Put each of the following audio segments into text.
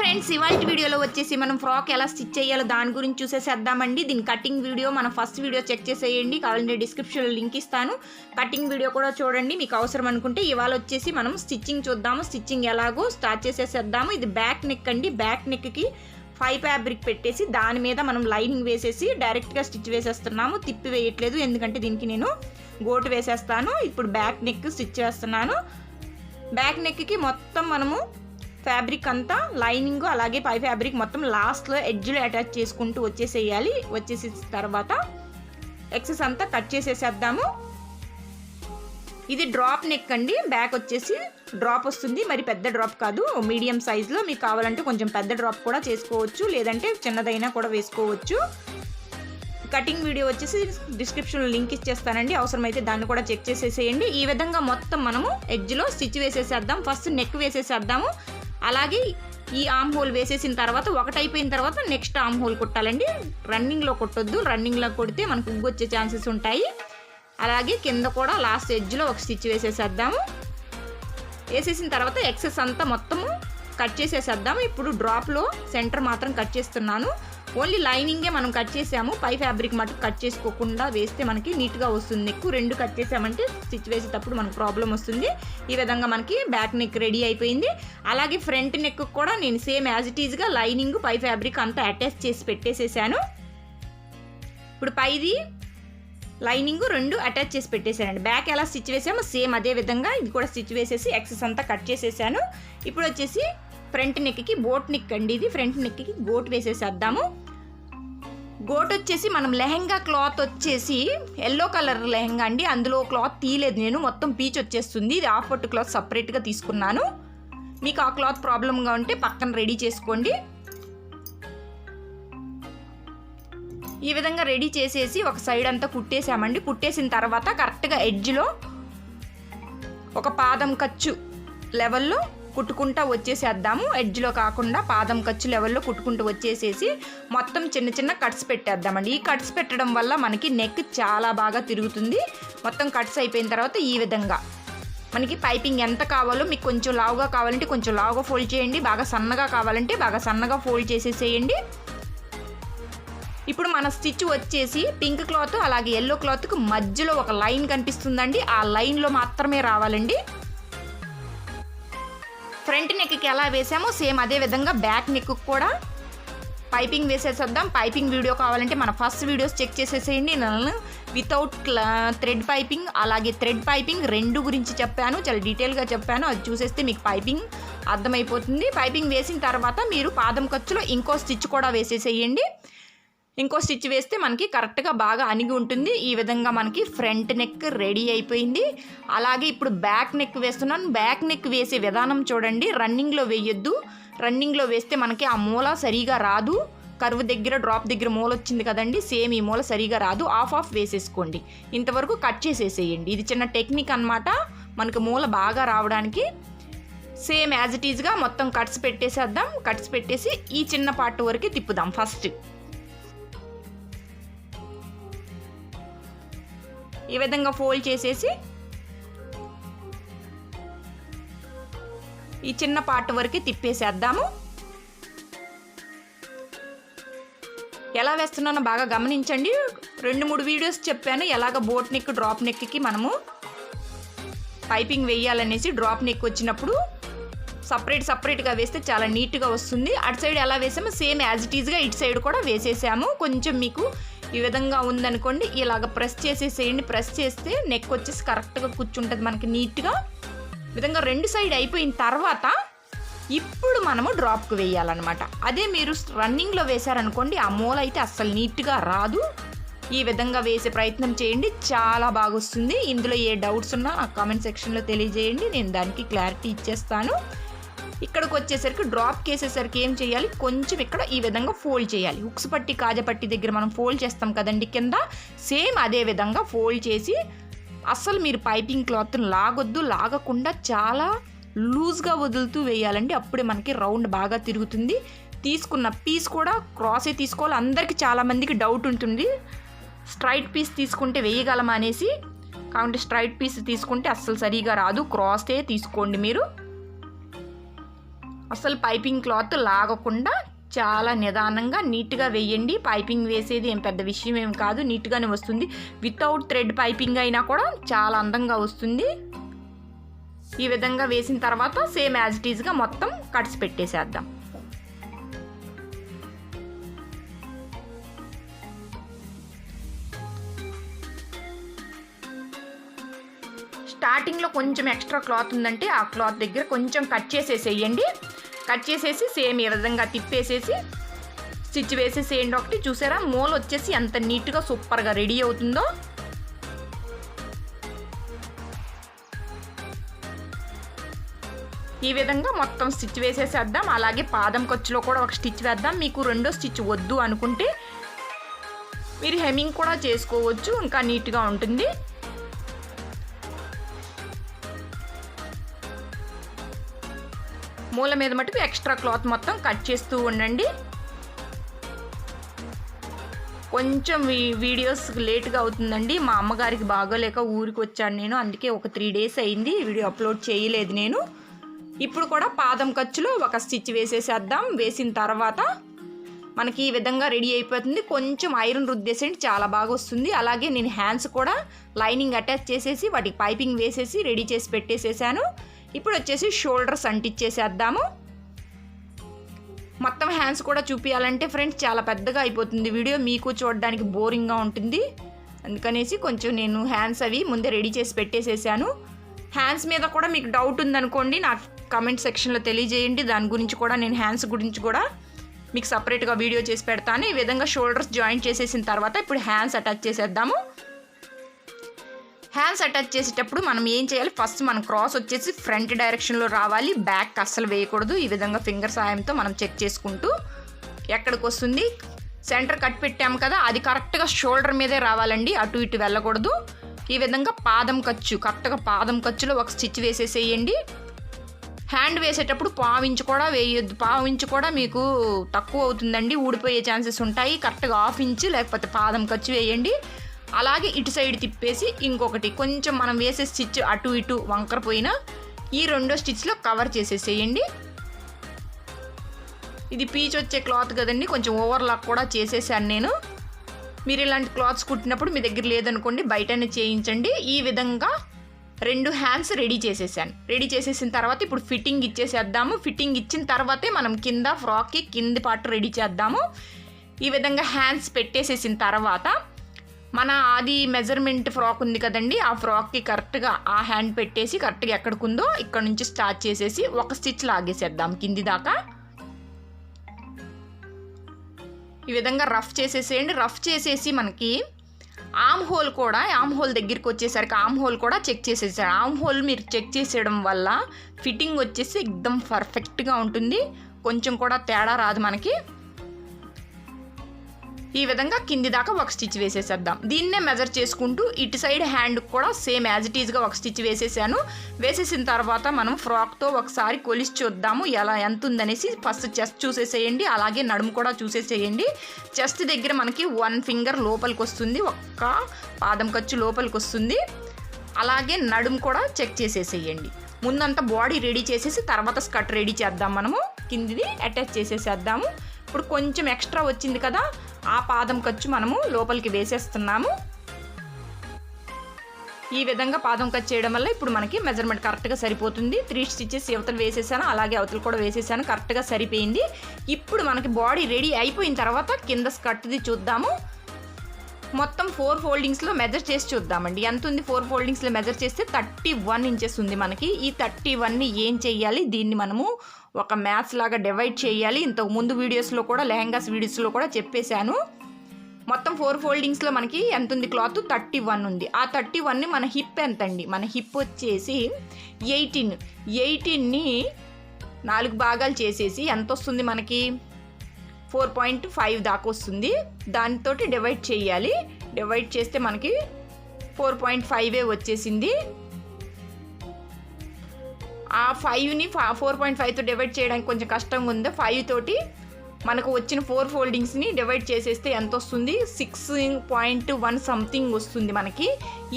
Friends, ఇవాల్టి వీడియోలో వచ్చేసి మనం ఫ్రాక్ ఎలా స్టిచ్ చేయాలో దాని గురించి చూసేసేద్దామండి. దీని కటింగ్ వీడియో మనం ఫస్ట్ వీడియో చెక్ చేసేయండి, కావాలంటే డిస్క్రిప్షన్లో లింక్ ఇస్తాను. కటింగ్ వీడియో కూడా చూడండి మీకు అవసరం అనుకుంటే. ఇవాళ వచ్చేసి మనం స్టిచ్చింగ్ చూద్దాము, స్టిచ్చింగ్ ఎలాగో స్టార్ట్ చేసేసేద్దాము. ఇది బ్యాక్ నెక్ అండి. బ్యాక్ నెక్కి 5 ఫ్యాబ్రిక్ పెట్టేసి దాని మీద మనం లైనింగ్ వేసేసి డైరెక్ట్గా స్టిచ్ వేసేస్తున్నాము. తిప్పి వేయట్లేదు, ఎందుకంటే దీనికి నేను గోటు వేసేస్తాను. ఇప్పుడు బ్యాక్ నెక్ స్టిచ్ చేస్తున్నాను. బ్యాక్ నెక్కి మొత్తం మనము ఫ్యాబ్రిక్ అంతా లైనింగ్ అలాగే 5 ఫ్యాబ్రిక్ మొత్తం లాస్ట్లో ఎడ్జ్లో అటాచ్ చేసుకుంటూ వచ్చేసేయాలి. వచ్చేసి తర్వాత ఎక్సెస్ అంతా కట్ చేసేసేద్దాము. ఇది డ్రాప్ నెక్ అండి. బ్యాక్ వచ్చేసి డ్రాప్ వస్తుంది, మరి పెద్ద డ్రాప్ కాదు, మీడియం సైజులో. మీకు కావాలంటే కొంచెం పెద్ద డ్రాప్ కూడా చేసుకోవచ్చు, లేదంటే చిన్నదైనా కూడా వేసుకోవచ్చు. కటింగ్ వీడియో వచ్చేసి డిస్క్రిప్షన్లో లింక్ ఇచ్చేస్తానండి, అవసరమైతే దాన్ని కూడా చెక్ చేసేసేయండి. ఈ విధంగా మొత్తం మనము ఎడ్జ్లో స్టిచ్ వేసేసేద్దాం. ఫస్ట్ నెక్ వేసేసేద్దాము. అలాగే ఈ ఆమ్ హోల్ వేసేసిన తర్వాత ఒకటి అయిపోయిన తర్వాత నెక్స్ట్ ఆమ్ హోల్ కుట్టాలండి. రన్నింగ్లో కొట్టొద్దు, రన్నింగ్లో కొడితే మనకు ఉగ్గు వచ్చే ఛాన్సెస్ ఉంటాయి. అలాగే కింద కూడా లాస్ట్ ఎడ్జ్లో ఒక స్టిచ్ వేసేసేద్దాము. వేసేసిన తర్వాత ఎక్సెస్ అంతా మొత్తము కట్ చేసేసేద్దాము. ఇప్పుడు డ్రాప్లో సెంటర్ మాత్రం కట్ చేస్తున్నాను. ఓన్లీ లైనింగే మనం కట్ చేసాము, 5 ఫ్యాబ్రిక్ మటుకు కట్ చేసుకోకుండా వేస్తే మనకి నీట్గా వస్తుంది. నెక్ 2 కట్ చేసామంటే స్టిచ్ వేసేటప్పుడు మనకు ప్రాబ్లం వస్తుంది. ఈ విధంగా మనకి బ్యాక్ నెక్ రెడీ అయిపోయింది. అలాగే ఫ్రంట్ నెక్ కూడా నేను సేమ్ యాజ్ ఇట్ ఈజ్గా లైనింగ్ 5 ఫ్యాబ్రిక్ అంతా అటాచ్ చేసి పెట్టేసేసాను. ఇప్పుడు పైది లైనింగ్ 2 అటాచ్ చేసి పెట్టేసానండి. బ్యాక్ ఎలా స్టిచ్ వేసామో సేమ్ అదే విధంగా ఇది కూడా స్టిచ్ వేసేసి ఎక్సెస్ అంతా కట్ చేసేసాను. ఇప్పుడు వచ్చేసి ఫ్రంట్ నెక్కి బోట్ నెక్ అండి. ఇది ఫ్రంట్ నెక్కి గోట్ వేసేసేద్దాము. గోట్ వచ్చేసి మనం లెహెంగా క్లాత్ వచ్చేసి ఎల్లో కలర్ లెహెంగా అండి. అందులో క్లాత్ తీయలేదు నేను, మొత్తం పీచ్ వచ్చేస్తుంది. ఇది హాఫ్ పట్టు క్లాత్ సపరేట్గా తీసుకున్నాను. మీకు ఆ క్లాత్ ప్రాబ్లంగా ఉంటే పక్కన రెడీ చేసుకోండి. ఈ విధంగా రెడీ చేసేసి ఒక సైడ్ అంతా కుట్టేసామండి. కుట్టేసిన తర్వాత కరెక్ట్గా ఎడ్జ్లో ఒక పాదం ఖర్చు లెవెల్లో కుట్టుకుంటా వచ్చేసేద్దాము. ఎడ్జ్లో కాకుండా పాదం ఖర్చు లెవెల్లో కుట్టుకుంటూ వచ్చేసేసి మొత్తం చిన్న చిన్న కట్స్ పెట్టేద్దామండి. ఈ కట్స్ పెట్టడం వల్ల మనకి నెక్ చాలా బాగా తిరుగుతుంది. మొత్తం కట్స్ అయిపోయిన తర్వాత ఈ విధంగా మనకి పైపింగ్ ఎంత కావాలో, మీకు కొంచెం లావుగా కావాలంటే కొంచెం లావుగా ఫోల్డ్ చేయండి, బాగా సన్నగా కావాలంటే బాగా సన్నగా ఫోల్డ్ చేసేసేయండి. ఇప్పుడు మన స్టిచ్ వచ్చేసి పింక్ క్లాత్ అలాగే ఎల్లో క్లాత్కి మధ్యలో ఒక లైన్ కనిపిస్తుందండి. ఆ లైన్లో మాత్రమే రావాలండి. ఫ్రంట్ నెక్కి ఎలా వేసామో సేమ్ అదే విధంగా బ్యాక్ నెక్ కూడా పైపింగ్ వేసేసేద్దాం. పైపింగ్ వీడియో కావాలంటే మన ఫస్ట్ వీడియోస్ చెక్ చేసేసేయండి. నేను వితౌట్ థ్రెడ్ పైపింగ్ అలాగే థ్రెడ్ పైపింగ్ 2 గురించి చెప్పాను, చాలా డీటెయిల్గా చెప్పాను. అది చూసేస్తే మీకు పైపింగ్ అర్థమైపోతుంది. పైపింగ్ వేసిన తర్వాత మీరు పాదం ఖర్చులో ఇంకో స్టిచ్ కూడా వేసేసేయండి. ఇంకో స్టిచ్ వేస్తే మనకి కరెక్ట్గా బాగా అణిగి ఉంటుంది. ఈ విధంగా మనకి ఫ్రంట్ నెక్ రెడీ అయిపోయింది. అలాగే ఇప్పుడు బ్యాక్ నెక్ వేస్తున్నాను. బ్యాక్ నెక్ వేసే విధానం చూడండి. రన్నింగ్లో వేయొద్దు, రన్నింగ్లో వేస్తే మనకి ఆ మూల సరిగా రాదు. కర్వ్ దగ్గర డ్రాప్ దగ్గర మూల వచ్చింది కదండి, సేమ్ ఈ మూల సరిగా రాదు. ఆఫ్ వేసేసుకోండి. ఇంతవరకు కట్ చేసేసేయండి. ఇది చిన్న టెక్నిక్ అన్నమాట, మనకు మూల బాగా రావడానికి. సేమ్ యాజ్ ఇట్ ఈజ్గా మొత్తం కట్స్ పెట్టేసేద్దాం. కట్స్ పెట్టేసి ఈ చిన్న పార్ట్ వరకు తిప్పుదాం. ఫస్ట్ ఈ విధంగా ఫోల్డ్ చేసేసి ఈ చిన్న పార్ట్ వరకు తిప్పేసేద్దాము. ఎలా వేస్తున్నానో బాగా గమనించండి. 2-3 వీడియోస్ చెప్పాను ఎలాగ బోట్ నెక్ డ్రాప్ నెక్కి మనము పైపింగ్ వేయాలనేసి. డ్రాప్ నెక్ వచ్చినప్పుడు సపరేట్గా వేస్తే చాలా నీట్గా వస్తుంది. అటు సైడ్ ఎలా వేసామో సేమ్ యాజ్ ఇట్ ఈజ్గా ఇటు సైడ్ కూడా వేసేసాము. కొంచెం మీకు ఈ విధంగా ఉందనుకోండి, ఇలాగ ప్రెస్ చేసేసేయండి. ప్రెస్ చేస్తే నెక్ వచ్చేసి కరెక్ట్గా కూర్చుంటుంది మనకి నీట్గా. విధంగా 2 సైడ్ అయిపోయిన తర్వాత ఇప్పుడు మనము డ్రాప్కి వేయాలన్నమాట. అదే మీరు రన్నింగ్లో వేశారనుకోండి, ఆ మూల అయితే అస్సలు నీట్గా రాదు. ఈ విధంగా వేసే ప్రయత్నం చేయండి, చాలా బాగా వస్తుంది. ఇందులో ఏ డౌట్స్ ఉన్నా నాకు కామెంట్ సెక్షన్లో తెలియజేయండి, నేను దానికి క్లారిటీ ఇచ్చేస్తాను. ఇక్కడికి వచ్చేసరికి డ్రాప్కి వేసేసరికి ఏం చేయాలి, కొంచెం ఇక్కడ ఈ విధంగా ఫోల్డ్ చేయాలి. హుక్స్ పట్టి కాజపట్టి దగ్గర మనం ఫోల్డ్ చేస్తాం కదండి కింద, సేమ్ అదే విధంగా ఫోల్డ్ చేసి అస్సలు మీరు పైపింగ్ క్లాత్ని లాగొద్దు, లాగకుండా చాలా లూజ్గా వదులుతూ వేయాలండి. అప్పుడే మనకి రౌండ్ బాగా తిరుగుతుంది. తీసుకున్న పీస్ కూడా క్రాసే తీసుకోవాలి. అందరికీ చాలామందికి డౌట్ ఉంటుంది, స్ట్రైట్ పీస్ తీసుకుంటే వేయగలమా అనేసి. కాబట్టి స్ట్రైట్ పీస్ తీసుకుంటే అస్సలు సరిగా రాదు, క్రాసే తీసుకోండి మీరు. అసలు పైపింగ్ క్లాత్ లాగకుండా చాలా నిదానంగా నీట్గా వేయండి. పైపింగ్ వేసేది ఏం పెద్ద విషయం ఏం కాదు, నీట్గానే వస్తుంది. వితౌట్ థ్రెడ్ పైపింగ్ అయినా కూడా చాలా అందంగా వస్తుంది. ఈ విధంగా వేసిన తర్వాత సేమ్ యాజ్ ఇట్ ఈజ్గా మొత్తం కట్స్ పెట్టేసేద్దాం. స్టార్టింగ్లో కొంచెం ఎక్స్ట్రా క్లాత్ ఉందంటే ఆ క్లాత్ దగ్గర కొంచెం కట్ చేసేసేయండి. కట్ చేసేసి సేమ్ ఈ విధంగా తిప్పేసేసి స్టిచ్ వేసేసేయండి. ఒకటి చూసారా, మూల వచ్చేసి ఎంత నీట్గా సూపర్గా రెడీ అవుతుందో. ఈ విధంగా మొత్తం స్టిచ్ వేసేసేద్దాం. అలాగే పాదం ఖర్చులో కూడా ఒక స్టిచ్ వేద్దాం. మీకు రెండో స్టిచ్ వద్దు అనుకుంటే మీరు హెమ్మింగ్ కూడా చేసుకోవచ్చు, ఇంకా నీట్గా ఉంటుంది. మూల మీద మటుకు ఎక్స్ట్రా క్లాత్ మొత్తం కట్ చేస్తూ ఉండండి. కొంచెం వీడియోస్ లేట్గా అవుతుందండి. మా అమ్మగారికి బాగోలేక ఊరికి వచ్చాను నేను, అందుకే ఒక 3 days అయింది వీడియో అప్లోడ్ చేయలేదు నేను. ఇప్పుడు కూడా పాదం ఖర్చులో ఒక స్టిచ్ వేసేసేద్దాం. వేసిన తర్వాత మనకి ఈ విధంగా రెడీ అయిపోతుంది. కొంచెం ఐరన్ రుద్దేసేయండి, చాలా బాగా వస్తుంది. అలాగే నేను హ్యాండ్స్ కూడా లైనింగ్ అటాచ్ చేసేసి వాటికి పైపింగ్ వేసేసి రెడీ చేసి పెట్టేసేసాను. ఇప్పుడు వచ్చేసి షోల్డర్స్ అంటించేసేద్దాము. మొత్తం హ్యాండ్స్ కూడా చూపించాలంటే ఫ్రెండ్స్ చాలా పెద్దగా అయిపోతుంది వీడియో, మీకు చూడడానికి బోరింగ్గా ఉంటుంది. అందుకనేసి కొంచెం నేను హ్యాండ్స్ అవి ముందే రెడీ చేసి పెట్టేసేసాను. హ్యాండ్స్ మీద కూడా మీకు డౌట్ ఉందనుకోండి, నాకు కామెంట్ సెక్షన్లో తెలియజేయండి. దాని గురించి కూడా నేను హ్యాండ్స్ గురించి కూడా మీకు సపరేట్గా వీడియో చేసి పెడతాను. ఈ విధంగా షోల్డర్స్ జాయింట్ చేసేసిన తర్వాత ఇప్పుడు హ్యాండ్స్ అటాచ్ చేసేద్దాము. హ్యాండ్స్ అటాచ్ చేసేటప్పుడు మనం ఏం చేయాలి, ఫస్ట్ మనం క్రాస్ వచ్చేసి ఫ్రంట్ డైరెక్షన్లో రావాలి, బ్యాక్ అస్సలు వేయకూడదు. ఈ విధంగా ఫింగర్ సాయంతో మనం చెక్ చేసుకుంటూ ఎక్కడికి వస్తుంది, సెంటర్ కట్ పెట్టాము కదా అది కరెక్ట్గా షోల్డర్ మీదే రావాలండి, అటు ఇటు వెళ్ళకూడదు. ఈ విధంగా పాదం ఖర్చు కరెక్ట్గా పాదం ఖర్చులో ఒక స్టిచ్ వేసేసేయండి. హ్యాండ్ వేసేటప్పుడు పావించి కూడా వేయొద్దు, పావించి కూడా మీకు తక్కువ అవుతుందండి, ఊడిపోయే ఛాన్సెస్ ఉంటాయి. కరెక్ట్గా 1/2 ఇంచ్ లేకపోతే పాదం ఖర్చు వేయండి. అలాగే ఇటు సైడ్ తిప్పేసి ఇంకొకటి కొంచెం మనం వేసే స్టిచ్ అటు ఇటు వంకర పోయినా ఈ రెండో స్టిచ్లో కవర్ చేసేసేయండి. ఇది పీచ్ వచ్చే క్లాత్ కదండి, కొంచెం ఓవర్లాక్ కూడా చేసేసాను నేను. మీరు ఇలాంటి క్లాత్స్ కుట్టినప్పుడు మీ దగ్గర లేదనుకోండి బయటనే చేయించండి. ఈ విధంగా 2 హ్యాండ్స్ రెడీ చేసేసాను. రెడీ చేసేసిన తర్వాత ఇప్పుడు ఫిట్టింగ్ ఇచ్చేసేద్దాము. ఫిట్టింగ్ ఇచ్చిన తర్వాతే మనం కింద ఫ్రాక్కి కింది పార్ట్ రెడీ చేద్దాము. ఈ విధంగా హ్యాండ్స్ పెట్టేసేసిన తర్వాత మన అది మెజర్మెంట్ ఫ్రాక్ ఉంది కదండి, ఆ ఫ్రాక్కి కరెక్ట్గా ఆ హ్యాండ్ పెట్టేసి కరెక్ట్గా ఎక్కడికుందో ఇక్కడ నుంచి స్టార్ట్ చేసేసి ఒక స్టిచ్ లాగేసేద్దాం కింది దాకా. ఈ విధంగా రఫ్ చేసేసేయండి. రఫ్ చేసేసి మనకి ఆమ్ హోల్ కూడా, ఆమ్ హోల్ దగ్గరికి వచ్చేసరికి ఆమ్ హోల్ కూడా చెక్ చేసేసారు. ఆమ్ హోల్ మీరు చెక్ చేసేయడం వల్ల ఫిట్టింగ్ వచ్చేసి ఎక్దమ్ పర్ఫెక్ట్గా ఉంటుంది, కొంచెం కూడా తేడా రాదు మనకి. ఈ విధంగా కింది దాకా ఒక స్టిచ్ వేసేసేద్దాం. దీన్నే మెజర్ చేసుకుంటూ ఇటు సైడ్ హ్యాండ్ కూడా సేమ్ యాజ్ ఇట్ ఈజ్గా ఒక స్టిచ్ వేసేసాను. వేసేసిన తర్వాత మనం ఫ్రాక్తో ఒకసారి కొలిసి చూద్దాము ఎంత ఉందనేసి. ఫస్ట్ చెస్ట్ చూసేసేయండి, అలాగే నడుము కూడా చూసేసేయండి. చెస్ట్ దగ్గర మనకి 1 ఫింగర్ లోపలికి వస్తుంది, ఒక్క పాదం ఖర్చు లోపలికి వస్తుంది. అలాగే నడుము కూడా చెక్ చేసేసేయండి. ముందంతా బాడీ రెడీ చేసేసి తర్వాత స్కర్ట్ రెడీ చేద్దాం. మనము కిందిది అటాచ్ చేసేసేద్దాము. ఇప్పుడు కొంచెం ఎక్స్ట్రా వచ్చింది కదా, ఆ పాదం ఖర్చు మనము లోపలికి వేసేస్తున్నాము. ఈ విధంగా పాదం ఖర్చు చేయడం వల్ల ఇప్పుడు మనకి మెజర్మెంట్ కరెక్ట్గా సరిపోతుంది. 3 స్టిచెస్ అవతలు వేసేసాను, అలాగే అవతలు కూడా వేసేసాను, కరెక్ట్గా సరిపోయింది. ఇప్పుడు మనకి బాడీ రెడీ అయిపోయిన తర్వాత కింద స్కర్ట్ది చూద్దాము. మొత్తం 4 ఫోల్డింగ్స్లో మెజర్ చేసి చూద్దామండి ఎంత ఉంది. 4 ఫోల్డింగ్స్లో మెజర్ చేస్తే 31 ఇంచెస్ ఉంది మనకి. ఈ 31ని ఏం చెయ్యాలి, దీన్ని మనము ఒక మ్యాథ్స్ లాగా డివైడ్ చేయాలి. ఇంతకు ముందు వీడియోస్లో కూడా లెహంగాస్ వీడియోస్లో కూడా చెప్పేశాను. మొత్తం 4 ఫోల్డింగ్స్లో మనకి ఎంత ఉంది క్లాత్, 31 ఉంది. ఆ 31ని మన హిప్ ఎంత అండి, మన హిప్ వచ్చేసి 18ని 4 భాగాలు చేసేసి ఎంత వస్తుంది మనకి, 4.5 దాకా వస్తుంది. దానితో డివైడ్ చేయాలి. డివైడ్ చేస్తే మనకి 4.5 వచ్చేసింది. ఆ 5ని 4.5తో డివైడ్ చేయడానికి కొంచెం కష్టంగా ఉంది. 5 తోటి మనకు వచ్చిన 4 ఫోల్డింగ్స్ని డివైడ్ చేసేస్తే ఎంత వస్తుంది, 6.1 సంథింగ్ వస్తుంది మనకి.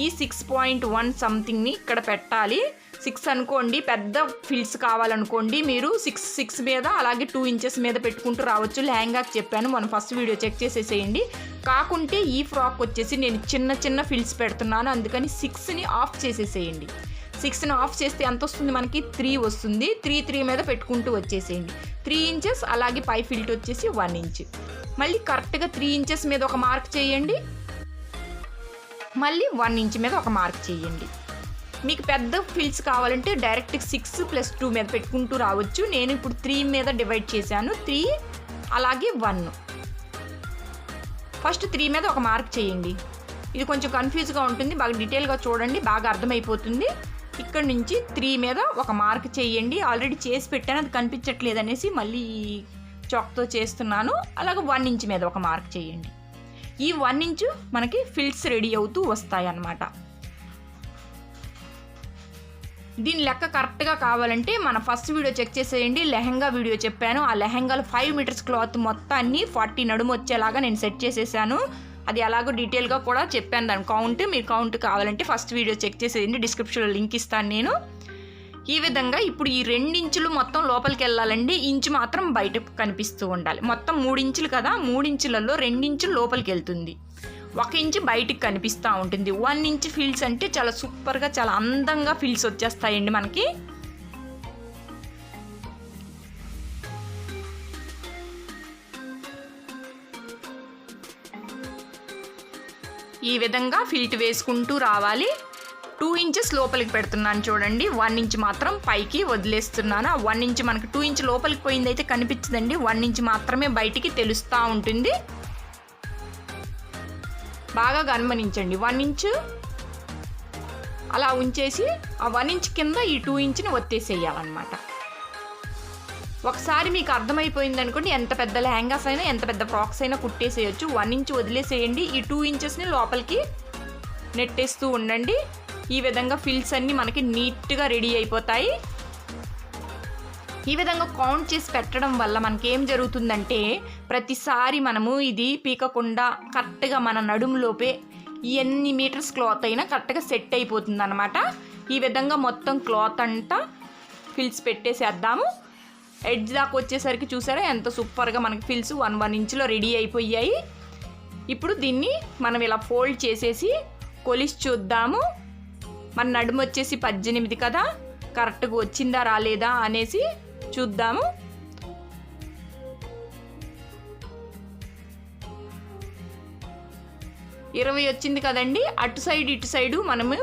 ఈ 6.1 సంథింగ్ని ఇక్కడ పెట్టాలి. 6 అనుకోండి. పెద్ద ఫిల్స్ కావాలనుకోండి మీరు 6 మీద అలాగే 2 ఇంచెస్ మీద పెట్టుకుంటూ రావచ్చు. లెహంగాకి చెప్పాను, మనం ఫస్ట్ వీడియో చెక్ చేసేసేయండి. కాకుంటే ఈ ఫ్రాక్ వచ్చేసి నేను చిన్న చిన్న ఫిల్స్ పెడుతున్నాను, అందుకని 6ని ఆఫ్ చేసేసేయండి. 6ని ఆఫ్ చేస్తే ఎంత వస్తుంది మనకి? 3 వస్తుంది. 3 మీద పెట్టుకుంటూ వచ్చేసేయండి. 3 ఇంచెస్ అలాగే పై ఫిల్ట్ వచ్చేసి 1 ఇంచ్. మళ్ళీ కరెక్ట్గా 3 ఇంచెస్ మీద ఒక మార్క్ చేయండి, మళ్ళీ 1 ఇంచ్ మీద ఒక మార్క్ చేయండి. మీకు పెద్ద ఫిల్స్ కావాలంటే డైరెక్ట్ 6 + 2 మీద పెట్టుకుంటూ రావచ్చు. నేను ఇప్పుడు 3 మీద డివైడ్ చేశాను. 3 అలాగే 1. ఫస్ట్ 3 మీద ఒక మార్క్ చేయండి. ఇది కొంచెం కన్ఫ్యూజ్గా ఉంటుంది, బాగా డీటెయిల్గా చూడండి, బాగా అర్థమైపోతుంది. ఇక్కడ నుంచి 3 మీద ఒక మార్క్ చేయండి. ఆల్రెడీ చేసి పెట్టాను, అది కనిపించట్లేదు అనేసి మళ్ళీ చాక్తో చేస్తున్నాను. అలాగే 1 ఇంచ్ మీద ఒక మార్క్ చేయండి. ఈ 1 ఇంచ్ మనకి ఫిల్స్ రెడీ అవుతూ వస్తాయి అన్నమాట. దీని లెక్క కరెక్ట్గా కావాలంటే మన ఫస్ట్ వీడియో చెక్ చేసేయండి. లెహంగా వీడియో చెప్పాను, ఆ లెహంగాలో 5 మీటర్స్ క్లాత్ మొత్తాన్ని 40 నడుము వచ్చేలాగా నేను సెట్ చేసేసాను. అది అలాగో డీటెయిల్గా కూడా చెప్పాను దాని కౌంట్. మీరు కౌంట్ కావాలంటే ఫస్ట్ వీడియో చెక్ చేసేయండి, డిస్క్రిప్షన్లో లింక్ ఇస్తాను నేను. ఈ విధంగా ఇప్పుడు ఈ 2 ఇంచులు మొత్తం లోపలికి వెళ్ళాలండి, ఇంచు మాత్రం బయట కనిపిస్తూ ఉండాలి. మొత్తం 3 ఇంచులు కదా, 3 ఇంచులలో 2 ఇంచులు లోపలికి వెళ్తుంది, 1 ఇంచు బయటికి కనిపిస్తూ ఉంటుంది. 1 ఇంచ్ ఫిల్స్ అంటే చాలా సూపర్గా, చాలా అందంగా ఫిల్స్ వచ్చేస్తాయండి మనకి. ఈ విధంగా ఫిల్ట్ వేసుకుంటూ రావాలి. 2 ఇంచెస్ లోపలికి పెడుతున్నాను చూడండి, 1 ఇంచ్ మాత్రం పైకి వదిలేస్తున్నాను. ఆ 1 ఇంచ్ మనకి 2 ఇంచ్ లోపలికి పోయింది అయితే కనిపించదండి, 1 ఇంచ్ మాత్రమే బయటికి తెలుస్తూ ఉంటుంది. బాగా గమనించండి. 1 ఇంచ్ అలా ఉంచేసి ఆ 1 ఇంచ్ కింద ఈ 2 ఇంచ్ని ఒత్తేసేయాలన్నమాట. ఒకసారి మీకు అర్థమైపోయింది అనుకోండి, ఎంత పెద్ద లెహంగాస్ అయినా ఎంత పెద్ద ఫ్రాక్స్ అయినా కుట్టేసేయచ్చు. 1 ఇంచ్ వదిలేసేయండి, ఈ 2 ఇంచెస్ని లోపలికి నెట్టేస్తూ ఉండండి. ఈ విధంగా ఫిల్స్ అన్నీ మనకి నీట్గా రెడీ అయిపోతాయి. ఈ విధంగా కౌంట్ చేసి పెట్టడం వల్ల మనకి ఏం జరుగుతుందంటే ప్రతిసారి మనము ఇది పీకకుండా కరెక్ట్గా మన నడుములోపే ఎన్ని మీటర్స్ క్లాత్ అయినా కరెక్ట్గా సెట్ అయిపోతుంది అన్నమాట. ఈ విధంగా మొత్తం క్లాత్ అంతా ఫిల్స్ పెట్టేసేద్దాము. ఎడ్జ్ దాకా వచ్చేసరికి చూసారా ఎంత సూపర్గా మనకి ఫిల్స్ 1 ఇంచ్లో రెడీ అయిపోయాయి. ఇప్పుడు దీన్ని మనం ఇలా ఫోల్డ్ చేసేసి కొలిసి చూద్దాము. మన నడుము వచ్చేసి 18 కదా, కరెక్ట్గా వచ్చిందా రాలేదా అనేసి చూద్దాము. ఇరవై వచ్చింది కదండి. అటు సైడ్ ఇటు సైడు మనము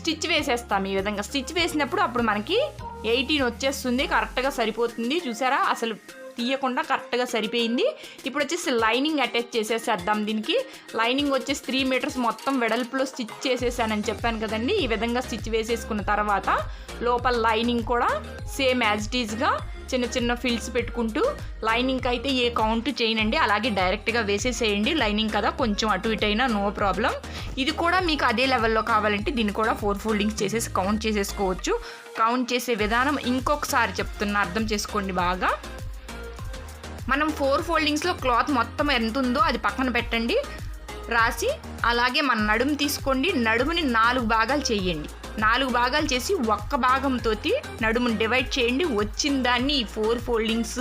స్టిచ్ వేసేస్తాం. ఈ విధంగా స్టిచ్ వేసినప్పుడు అప్పుడు మనకి 18 వచ్చేస్తుంది, కరెక్ట్గా సరిపోతుంది. చూసారా అసలు తీయకుండా కరెక్ట్గా సరిపోయింది. ఇప్పుడు వచ్చేసి లైనింగ్ అటాచ్ చేసేసేద్దాం. దీనికి లైనింగ్ వచ్చేసి 3 మీటర్స్ మొత్తం వెడల్పులో స్టిచ్ చేసేసానని చెప్పాను కదండి. ఈ విధంగా స్టిచ్ వేసేసుకున్న తర్వాత లోపల లైనింగ్ కూడా సేమ్ యాజ్ ఇట్ ఈజ్గా చిన్న చిన్న ఫిల్స్ పెట్టుకుంటూ, లైనింగ్కి అయితే ఏ కౌంట్ చేయనండి, అలాగే డైరెక్ట్గా వేసేసేయండి. లైనింగ్ కదా కొంచెం అటు ఇటు అయినా నో ప్రాబ్లం. ఇది కూడా మీకు అదే లెవెల్లో కావాలంటే దీన్ని కూడా 4 ఫోల్డింగ్స్ చేసేసి కౌంట్ చేసేసుకోవచ్చు. కౌంట్ చేసే విధానం ఇంకొకసారి చెప్తున్నా, అర్థం చేసుకోండి బాగా. మనం 4 ఫోల్డింగ్స్లో క్లాత్ మొత్తం ఎంత ఉందో అది పక్కన పెట్టండి రాసి, అలాగే మన నడుము తీసుకోండి. నడుముని 4 భాగాలు చేయండి. 4 భాగాలు చేసి ఒక్క భాగంతో నడుముని డివైడ్ చేయండి. వచ్చిన దాన్ని ఈ 4 ఫోల్డింగ్స్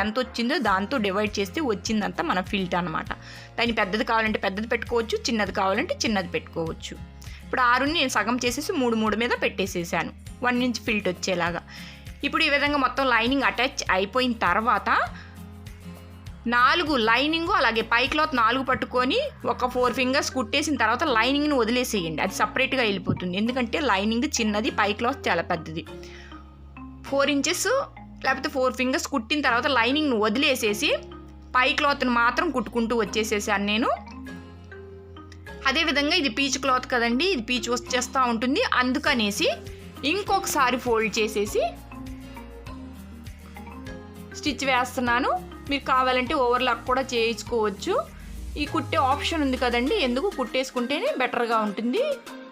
ఎంత వచ్చిందో దాంతో డివైడ్ చేస్తే వచ్చిందంతా మన ఫిల్ట్ అనమాట. దాన్ని పెద్దది కావాలంటే పెద్దది పెట్టుకోవచ్చు, చిన్నది కావాలంటే చిన్నది పెట్టుకోవచ్చు. ఇప్పుడు 6ని నేను సగం చేసేసి 3 మీద పెట్టేసేసాను 1 ఇంచ్ ఫిల్ట్ వచ్చేలాగా. ఇప్పుడు ఈ విధంగా మొత్తం లైనింగ్ అటాచ్ అయిపోయిన తర్వాత 4 లైనింగ్ అలాగే పై క్లాత్ 4 పట్టుకొని ఒక 4 ఫింగర్స్ కుట్టేసిన తర్వాత లైనింగ్ని వదిలేసేయండి. అది సపరేట్గా వెళ్ళిపోతుంది, ఎందుకంటే లైనింగ్ చిన్నది, పై క్లాత్ చాలా పెద్దది. 4 ఇంచెస్ లేకపోతే 4 ఫింగర్స్ కుట్టిన తర్వాత లైనింగ్ని వదిలేసేసి పై క్లాత్ని మాత్రం కుట్టుకుంటూ వచ్చేసేసాను నేను. అదేవిధంగా ఇది పీచ్ క్లాత్ కదండి, ఇది పీచ్ వచ్చేస్తూ ఉంటుంది, అందుకనేసి ఇంకొకసారి ఫోల్డ్ చేసేసి స్టిచ్ వేస్తున్నాను. మీరు కావాలంటే ఓవర్లాక్ కూడా చేయించుకోవచ్చు. ఈ కుట్టే ఆప్షన్ ఉంది కదండి, ఎందుకు కుట్టేసుకుంటేనే బెటర్గా ఉంటుంది.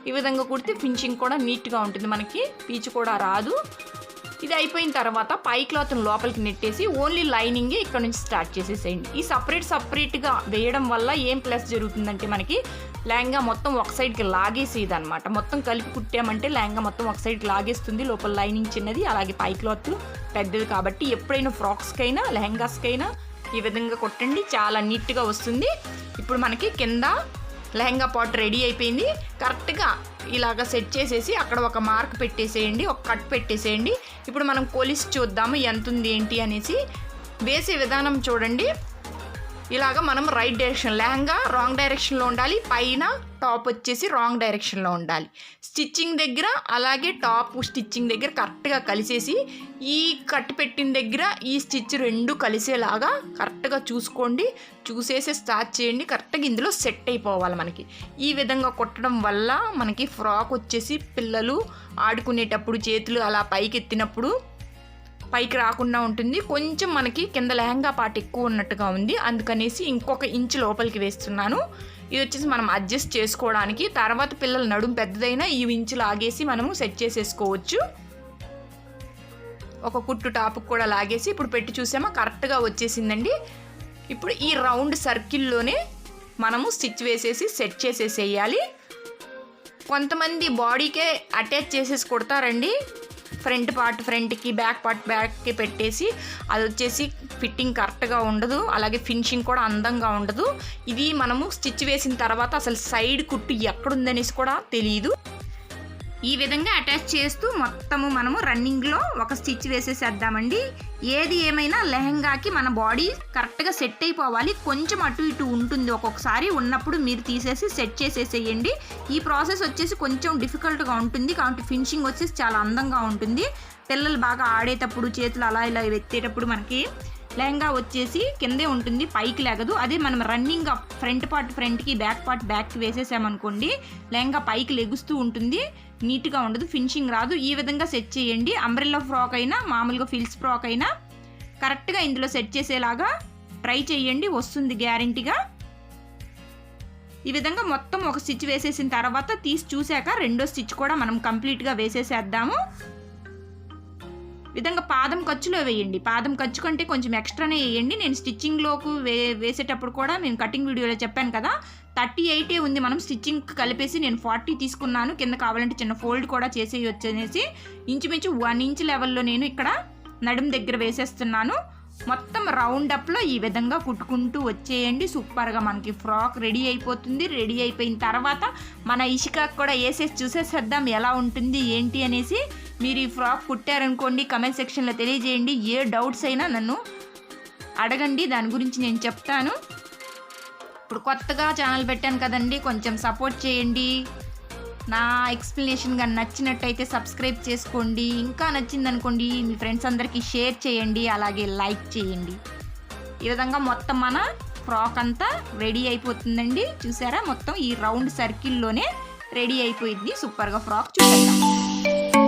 ఈ విధంగా కుడితే ఫినిషింగ్ కూడా నీట్గా ఉంటుంది, మనకి పీచు కూడా రాదు. ఇది అయిపోయిన తర్వాత పై క్లాత్ని లోపలికి నెట్టేసి ఓన్లీ లైనింగే ఇక్కడ నుంచి స్టార్ట్ చేసేసేయండి. ఈ సపరేట్గా వేయడం వల్ల ఏం ప్లస్ జరుగుతుందంటే మనకి లెహంగా మొత్తం ఒక సైడ్కి లాగేసేది అనమాట. మొత్తం కలిపి కుట్టామంటే లెహంగా మొత్తం ఒక సైడ్కి లాగేస్తుంది. లోపల లైనింగ్ చిన్నది, అలాగే పై క్లాత్ పెద్దది. కాబట్టి ఎప్పుడైనా ఫ్రాక్స్కైనా లెహంగాస్కైనా ఈ విధంగా కొట్టండి, చాలా నీట్గా వస్తుంది. ఇప్పుడు మనకి కింద లెహంగా పార్ట్ రెడీ అయిపోయింది. కరెక్ట్గా ఇలాగ సెట్ చేసేసి అక్కడ ఒక మార్క్ పెట్టేసేయండి, ఒక కట్ పెట్టేసేయండి. ఇప్పుడు మనం కొలిసి చూద్దాము ఎంత ఉంది ఏంటి అనేసి. వేసే విధానం చూడండి. ఇలాగ మనం రైట్ డైరెక్షన్, లెహంగా రాంగ్ డైరెక్షన్లో ఉండాలి, పైన టాప్ వచ్చేసి రాంగ్ డైరెక్షన్లో ఉండాలి. స్టిచ్చింగ్ దగ్గర అలాగే టాప్ స్టిచ్చింగ్ దగ్గర కరెక్ట్గా కలిసేసి ఈ కట్ పెట్టిన దగ్గర ఈ స్టిచ్ రెండు కలిసేలాగా కరెక్ట్గా చూసుకోండి. చూసేసి స్టార్ట్ చేయండి. కరెక్ట్గా ఇందులో సెట్ అయిపోవాలి మనకి. ఈ విధంగా కుట్టడం వల్ల మనకి ఫ్రాక్ వచ్చేసి పిల్లలు ఆడుకునేటప్పుడు చేతులు అలా పైకి ఎత్తినప్పుడు పైకి రాకుండా ఉంటుంది. కొంచెం మనకి కింద లెహంగా పార్ట్ ఎక్కువ ఉన్నట్టుగా ఉంది, అందుకనేసి ఇంకొక ఇంచు లోపలికి వేస్తున్నాను. ఇది వచ్చేసి మనం అడ్జస్ట్ చేసుకోవడానికి. తర్వాత పిల్లల నడుము పెద్దదైనా ఈ ఇంచు లాగేసి మనము సెట్ చేసేసుకోవచ్చు. ఒక కుట్టు టాప్కి కూడా లాగేసి ఇప్పుడు పెట్టి చూసామా, కరెక్ట్గా వచ్చేసిందండి. ఇప్పుడు ఈ రౌండ్ సర్కిల్లోనే మనము స్టిచ్ వేసేసి సెట్ చేసేసేయాలి. కొంతమంది బాడీకే అటాచ్ చేసేసి కుడతారండి. ఫ్రంట్ పార్ట్ ఫ్రంట్కి, బ్యాక్ పార్ట్ బ్యాక్కి పెట్టేసి అది వచ్చేసి ఫిట్టింగ్ కరెక్ట్గా ఉండదు, అలాగే ఫినిషింగ్ కూడా అందంగా ఉండదు. ఇది మనము స్టిచ్ వేసిన తర్వాత అసలు సైడ్ కుట్టు ఎక్కడుందనేసి కూడా తెలియదు. ఈ విధంగా అటాచ్ చేస్తూ మొత్తము మనము రన్నింగ్లో ఒక స్టిచ్ వేసేసేద్దామండి. ఏది ఏమైనా లెహంగాకి మన బాడీ కరెక్ట్గా సెట్ అయిపోవాలి. కొంచెం అటు ఇటు ఉంటుంది ఒక్కొక్కసారి, ఉన్నప్పుడు మీరు తీసేసి సెట్ చేసేసేయండి. ఈ ప్రాసెస్ వచ్చేసి కొంచెం డిఫికల్ట్గా ఉంటుంది, కాబట్టి ఫినిషింగ్ వచ్చేసి చాలా అందంగా ఉంటుంది. పిల్లలు బాగా ఆడేటప్పుడు చేతులు అలా ఇలా ఎత్తేటప్పుడు మనకి లెహంగా వచ్చేసి కిందే ఉంటుంది, పైకి లేగదు. అదే మనం రన్నింగ్ ఫ్రంట్ పార్ట్ ఫ్రంట్కి, బ్యాక్ పార్ట్ బ్యాక్కి వేసేసామనుకోండి లెహంగా పైకి లెగుస్తూ ఉంటుంది, నీట్గా ఉండదు, ఫినిషింగ్ రాదు. ఈ విధంగా సెట్ చేయండి. అంబ్రెల్లా ఫ్రాక్ అయినా మామూలుగా ఫిల్స్ ఫ్రాక్ అయినా కరెక్ట్గా ఇందులో సెట్ చేసేలాగా ట్రై చేయండి, వస్తుంది గ్యారెంటీగా. ఈ విధంగా మొత్తం ఒక స్టిచ్ వేసేసిన తర్వాత తీసి చూశాక రెండో స్టిచ్ కూడా మనం కంప్లీట్గా వేసేసేద్దాము. విధంగా పాదం ఖర్చులో వేయండి. పాదం ఖర్చు కంటే కొంచెం ఎక్స్ట్రానే వేయండి. నేను స్టిచ్చింగ్లోకి వేసేటప్పుడు కూడా నేను కటింగ్ వీడియోలో చెప్పాను కదా, 38 ఉంది. మనం స్టిచ్చింగ్ కలిపేసి నేను 40 తీసుకున్నాను. కింద కావాలంటే చిన్న ఫోల్డ్ కూడా చేసేయచ్చు అనేసి ఇంచుమించు 1 ఇంచ్ లెవెల్లో నేను ఇక్కడ నడుము దగ్గర వేసేస్తున్నాను. మొత్తం రౌండప్లో ఈ విధంగా కుట్టుకుంటూ వచ్చేయండి. సూపర్గా మనకి ఫ్రాక్ రెడీ అయిపోతుంది. రెడీ అయిపోయిన తర్వాత మన ఇషికాకు కూడా వేసేసి చూసేసేద్దాం ఎలా ఉంటుంది ఏంటి అనేసి. మీరు ఈ ఫ్రాక్ కుట్టారనుకోండి, కమెంట్ సెక్షన్లో తెలియజేయండి. ఏ డౌట్స్ అయినా నన్ను అడగండి, దాని గురించి నేను చెప్తాను. ఇప్పుడు కొత్తగా ఛానల్ పెట్టాను కదండి, కొంచెం సపోర్ట్ చేయండి. నా ఎక్స్ప్లెనేషన్ కానీ నచ్చినట్టయితే సబ్స్క్రైబ్ చేసుకోండి. ఇంకా నచ్చిందనుకోండి మీ ఫ్రెండ్స్ అందరికీ షేర్ చేయండి, అలాగే లైక్ చేయండి. ఈ విధంగా మొత్తం మన ఫ్రాక్ అంతా రెడీ అయిపోతుందండి. చూసారా, మొత్తం ఈ రౌండ్ సర్కిల్లోనే రెడీ అయిపోయింది. సూపర్గా ఫ్రాక్ చూసేద్దాం.